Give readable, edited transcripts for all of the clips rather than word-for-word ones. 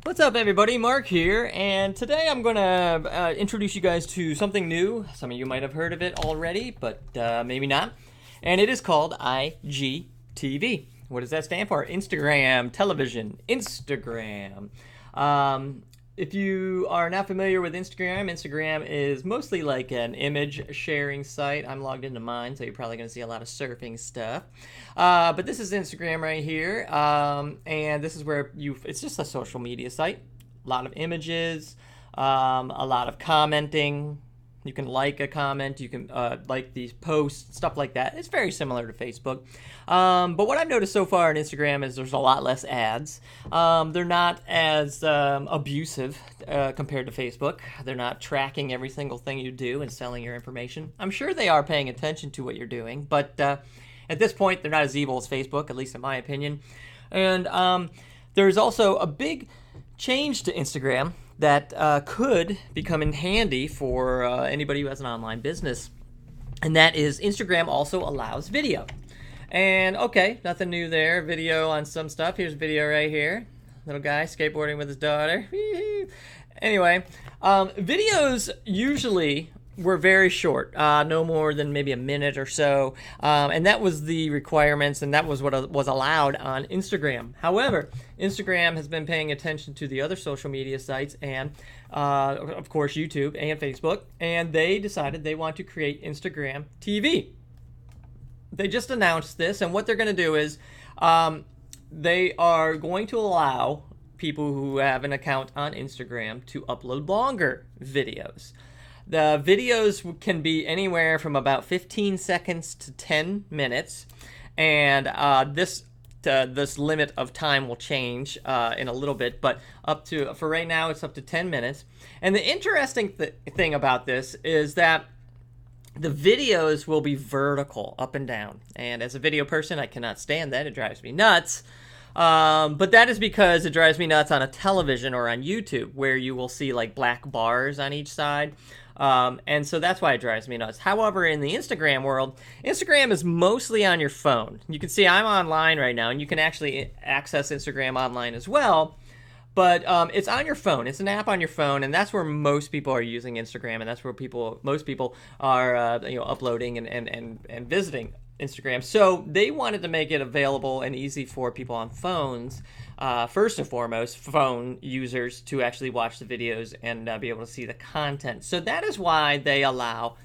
What's up, everybody? Mark here, and today I'm going to introduce you guys to something new. Some of you might have heard of it already, but maybe not. And it is called IGTV. What does that stand for? Instagram, television, Instagram. If you are not familiar with Instagram, Instagram is mostly like an image sharing site. I'm logged into mine, so you're probably going to see a lot of surfing stuff. But this is Instagram right here, and this is where it's just a social media site. A lot of images, a lot of commenting. You can like a comment, you can like these posts, stuff like that. It's very similar to Facebook. But what I've noticed so far on Instagram is there's a lot less ads. They're not as abusive compared to Facebook. They're not tracking every single thing you do and selling your information. I'm sure they are paying attention to what you're doing, but at this point, they're not as evil as Facebook, at least in my opinion. And there's also a big change to Instagram that could become in handy for anybody who has an online business. And that is Instagram also allows video. And okay, nothing new there. Video on some stuff. Here's a video right here. Little guy skateboarding with his daughter. Anyway, videos usually were very short, no more than maybe a minute or so, and that was the requirements, and that was what was allowed on Instagram. However, Instagram has been paying attention to the other social media sites and, of course, YouTube and Facebook, and they decided they want to create Instagram TV. They just announced this, and what they're going to do is they are going to allow people who have an account on Instagram to upload longer videos. The videos can be anywhere from about 15 seconds to 10 minutes, and this limit of time will change in a little bit, but for right now, it's up to 10 minutes. And the interesting thing about this is that the videos will be vertical, up and down. And as a video person, I cannot stand that. It drives me nuts. But that is because it drives me nuts on a television or on YouTube, where you will see like black bars on each side. And so that's why it drives me nuts. However, in the Instagram world, Instagram is mostly on your phone. You can see I'm online right now, and you can actually access Instagram online as well. But it's on your phone. It's an app on your phone, and that's where most people are using Instagram, and that's where most people are uploading and visiting Instagram. So they wanted to make it available and easy for people on phones, first and foremost, phone users, to actually watch the videos and be able to see the content. So that is why they allow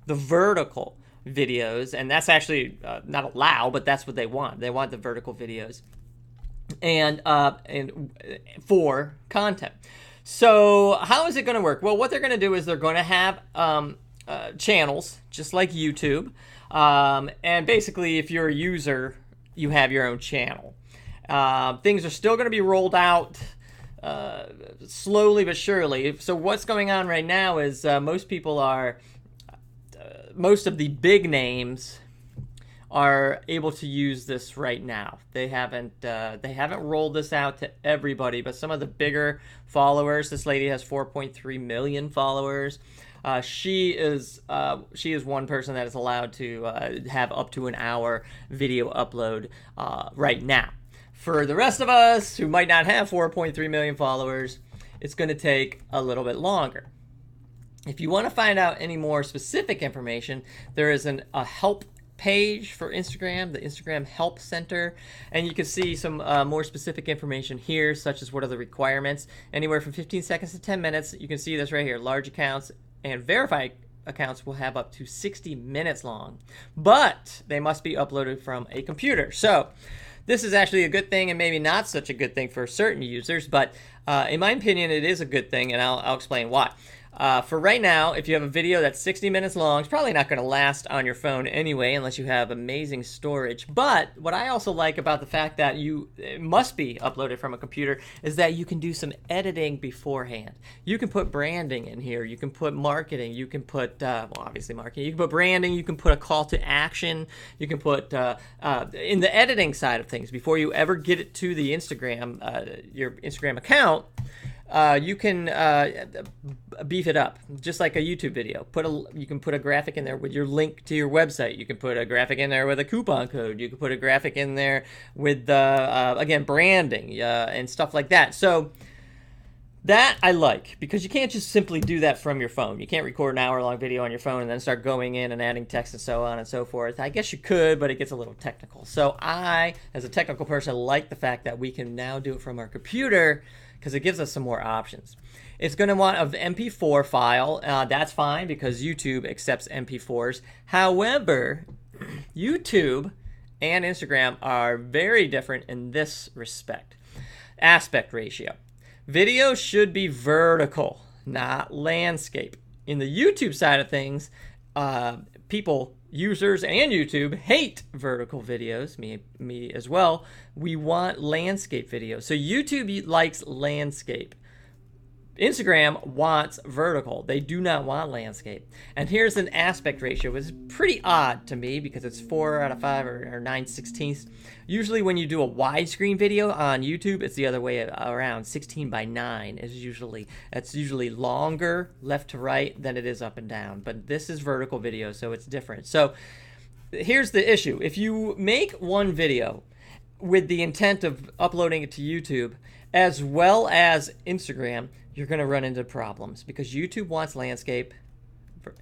the vertical videos, and that's actually not allow, but that's what they want. They want the vertical videos and for content. So how is it going to work? Well, what they're going to do is they're going to have channels, just like YouTube. And basically, if you're a user, you have your own channel. Things are still going to be rolled out slowly but surely. So what's going on right now is most of the big names are able to use this right now. They haven't rolled this out to everybody, but some of the bigger followers. This lady has 4.3 million followers. She is one person that is allowed to have up to an hour video upload right now. For the rest of us who might not have 4.3 million followers, it's going to take a little bit longer. If you want to find out any more specific information, there is a help page for Instagram, the Instagram Help Center, and you can see some more specific information here, such as what are the requirements, anywhere from 15 seconds to 10 minutes. You can see this right here. Large accounts and verified accounts will have up to 60 minutes long, but they must be uploaded from a computer. So this is actually a good thing, and maybe not such a good thing for certain users, but in my opinion, it is a good thing, and I'll explain why. For right now, if you have a video that's 60 minutes long, it's probably not going to last on your phone anyway, unless you have amazing storage. But what I also like about the fact that it must be uploaded from a computer is that you can do some editing beforehand. You can put branding in here. You can put marketing. You can put, obviously marketing. You can put branding. You can put a call to action. You can put, in the editing side of things, before you ever get it to the Instagram, your Instagram account, you can beef it up just like a YouTube video. You can put a graphic in there with your link to your website. You can put a graphic in there with a coupon code. You can put a graphic in there with again, branding and stuff like that. So That I like, because you can't just simply do that from your phone. You can't record an hour-long video on your phone and then start going in and adding text and so on and so forth. I guess you could, but it gets a little technical. So I, as a technical person, like the fact that we can now do it from our computer because it gives us some more options. It's going to want an MP4 file. That's fine because YouTube accepts MP4s. However, YouTube and Instagram are very different in this respect. Aspect ratio. Video should be vertical, not landscape. In the YouTube side of things, users and YouTube hate vertical videos, me as well. We want landscape videos. So YouTube likes landscape. Instagram wants vertical. They do not want landscape. And here's an aspect ratio. It's pretty odd to me because it's 4 out of 5 or 9/16. Usually when you do a widescreen video on YouTube, it's the other way around. 16:9 is usually longer left to right than it is up and down. But this is vertical video, so it's different. So here's the issue. If you make one video with the intent of uploading it to YouTube as well as Instagram, you're going to run into problems because YouTube wants landscape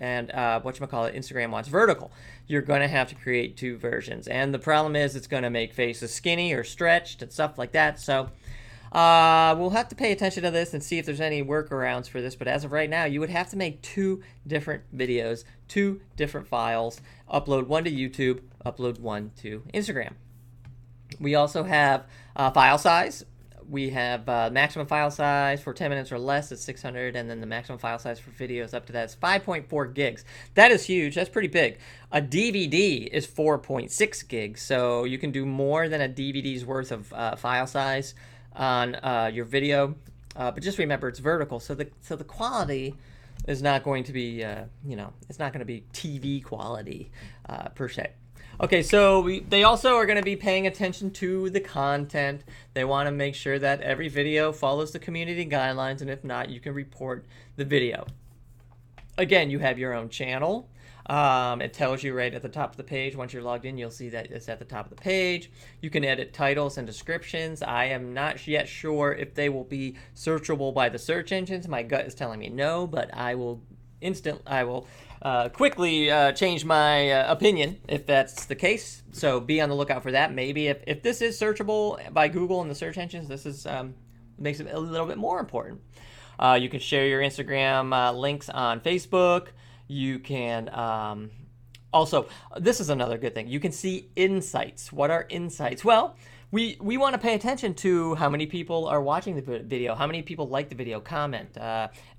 and Instagram wants vertical. You're going to have to create 2 versions. And the problem is it's going to make faces skinny or stretched and stuff like that. So we'll have to pay attention to this and see if there's any workarounds for this. But as of right now, you would have to make 2 different videos, 2 different files, upload one to YouTube, upload one to Instagram. We also have file size. We have maximum file size for 10 minutes or less is 600, and then the maximum file size for videos up to that is 5.4 gigs. That is huge. That's pretty big. A DVD is 4.6 gigs, so you can do more than a DVD's worth of file size on your video. But just remember, it's vertical, so the quality is not going to be, it's not going to be TV quality per se. Okay, so they also are going to be paying attention to the content. They want to make sure that every video follows the community guidelines, and if not, you can report the video. Again, you have your own channel. It tells you right at the top of the page. Once you're logged in, you'll see that it's at the top of the page. You can edit titles and descriptions. I am not yet sure if they will be searchable by the search engines. My gut is telling me no, but I will quickly change my opinion if that's the case. So be on the lookout for that. Maybe if this is searchable by Google and the search engines, this is makes it a little bit more important. You can share your Instagram links on Facebook. You can also, this is another good thing. You can see insights. What are insights? Well, we want to pay attention to how many people are watching the video, how many people like the video, comment,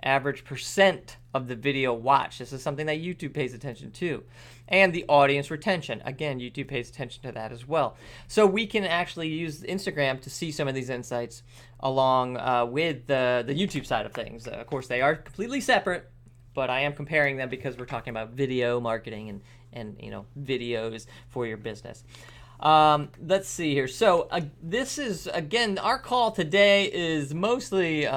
average percent of the video watched. This is something that YouTube pays attention to. And the audience retention. Again, YouTube pays attention to that as well. So we can actually use Instagram to see some of these insights along with the YouTube side of things. Of course, they are completely separate, but I am comparing them because we're talking about video marketing and videos for your business. Let's see here. So this is, again, our call today is mostly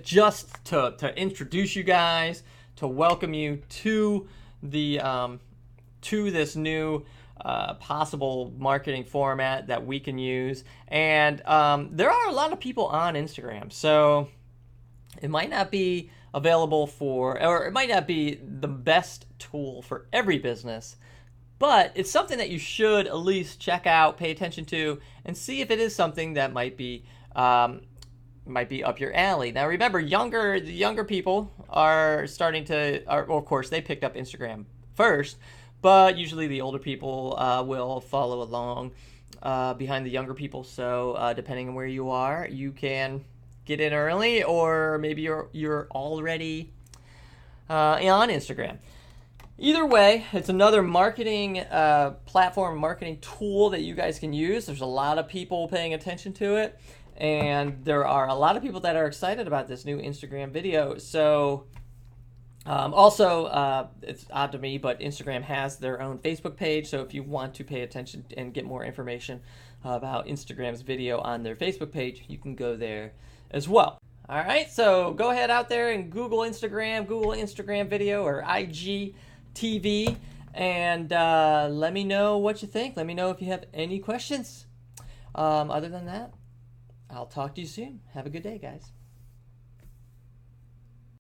just to introduce you guys, to welcome you to the to this new possible marketing format that we can use. And there are a lot of people on Instagram, so it might not be available for, or it might not be the best tool for every business, but it's something that you should at least check out, pay attention to, and see if it is something that might be up your alley. Now remember, the younger people are starting to, well, of course, they picked up Instagram first, but usually the older people will follow along behind the younger people. So depending on where you are, you can get in early, or maybe you're already on Instagram. Either way, it's another marketing platform, marketing tool that you guys can use. There's a lot of people paying attention to it, and there are a lot of people that are excited about this new Instagram video. So also, it's odd to me, but Instagram has their own Facebook page. So if you want to pay attention and get more information about Instagram's video on their Facebook page, you can go there as well. All right, so go ahead out there and Google Instagram video or IGTV, and let me know what you think. Let me know if you have any questions. Other than that, I'll talk to you soon. Have a good day, guys.